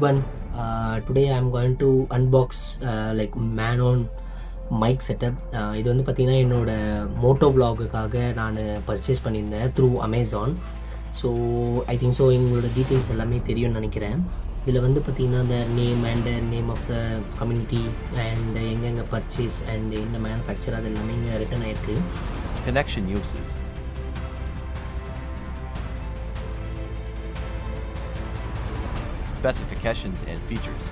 everyone. Today I'm going to unbox like Maono mic setup. இது வந்து பார்த்தீங்கன்னா என்னோட மோட்டோ vlogக்காக நான் பர்ச்சேஸ் பண்ணியிருந்தேன் through Amazon. So I think so எங்களோட டீட்டெயில்ஸ் எல்லாமே தெரியும்னு நினைக்கிறேன். இதில் வந்து பார்த்தீங்கன்னா இந்த name and name of the community and எங்கெங்கே பர்ச்சேஸ் அண்ட் என்ன மேனுஃபேக்சர் அது எல்லாமே இங்கே ரிட்டன் ஆயிருக்கு. Connection uses. Specifications and features.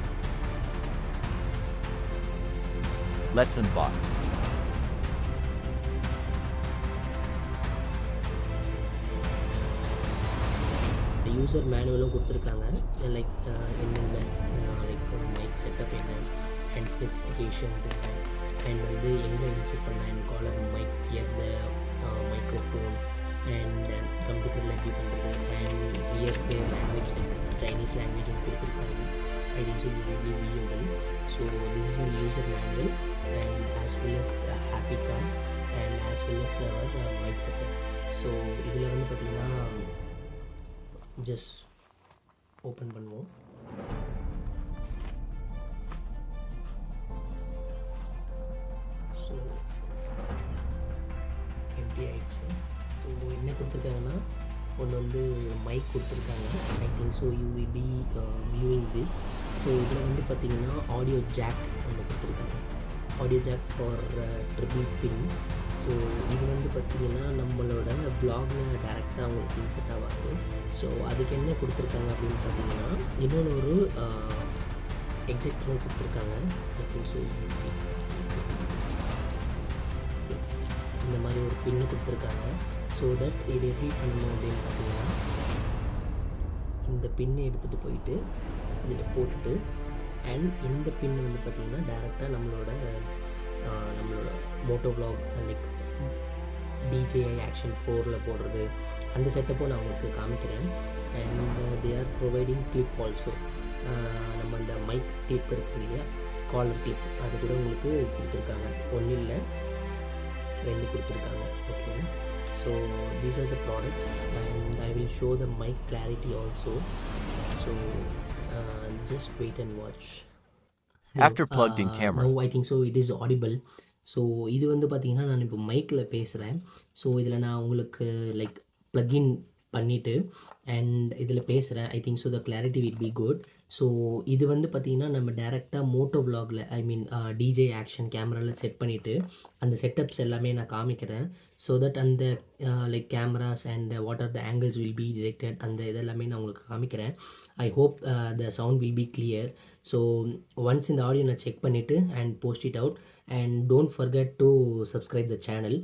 Let's unbox. User மேனுவலும் கொடுத்துருக்காங்க, லைக் என்னென்ன லைக் ஒரு மைக் செட்டப் என்ன அண்ட் ஸ்பெசிஃபிகேஷன்ஸ் என்ன அண்ட் வந்து எங்கே இன்செர்ட் பண்ண and collar mic here the microphone and கம்ப்யூட்டரில் எப்படி பண்ணுறது and here the language Chinese language கொடுத்துருக்காங்க. I think so you will be viewable. So this is an user manual and as well as happy car and as well as our mic setup. So இதில் வந்து பார்த்திங்கன்னா just open பண்ணுவோம். So empty ஆயிடுச்சு. So என்ன கொடுத்துருக்காங்கன்னா ஒன்று வந்து mic கொடுத்துருக்காங்க. I think so you will be viewing this. So இதில் வந்து பார்த்திங்கன்னா ஆடியோ ஜாக் ஒன்று கொடுத்துருக்காங்க, audio jack for triple pin. So இது வந்து பார்த்திங்கன்னா நம்மளோட வ்ளாகில் டேரெக்டாக அவங்களுக்கு இன்செர்ட் ஆகாது. ஸோ அதுக்கு என்ன கொடுத்துருக்காங்க அப்படின்னு பார்த்தீங்கன்னா இன்னொன்று ஒரு எக்ஸெக்டரும் கொடுத்துருக்காங்க. ஐ திங்க் ஸோ இந்த மாதிரி ஒரு பின்னு கொடுத்துருக்காங்க. ஸோ தட் இது எப்படி பண்ணணும் அப்படின்னு பார்த்தீங்கன்னா இந்த பின்னை எடுத்துகிட்டு போயிட்டு இதில் போட்டுட்டு அண்ட் இந்த பின் வந்து பார்த்திங்கன்னா டேரெக்டாக நம்மளோட moto vlog like DJI Action 4ல் போடுறது அந்த செட்டப்பும் நான் உங்களுக்கு காமிக்கிறேன். And they are providing clip also. நம்ம அந்த மைக் கிளிப் இருக்கு இல்லையா, காலர் கிளிப், அது கூட உங்களுக்கு கொடுத்துருக்காங்க. ஒன்றும் இல்லை, 2 கொடுத்துருக்காங்க. Okay, so these are the products and I will show the mic clarity also. So just wait and watch. After plugged in camera. No, I think so it is audible. So இது வந்து பார்த்திங்கன்னா நான் இப்போ மைக்கில் பேசுகிறேன். So இதில் நான் உங்களுக்கு லைக் ப்ளக்இன் பண்ணிவிட்டு அண்ட் இதில் பேசுகிறேன். ஐ think so the clarity will be good. So இது வந்து பார்த்திங்கன்னா நம்ம டேரெக்டாக மோட்டோ vlogல ஐ மீன் DJI ஆக்ஷன் கேமராவில் செட் பண்ணிவிட்டு அந்த செட்டப்ஸ் எல்லாமே நான் காமிக்கிறேன். ஸோ தட் அந்த like cameras and what are the angles will be directed அந்த இதெல்லாமே நான் உங்களுக்கு காமிக்கிறேன். I hope the sound will be clear. So once இந்த ஆடியோ நான் செக் பண்ணிவிட்டு and post it out and don't forget to subscribe the channel.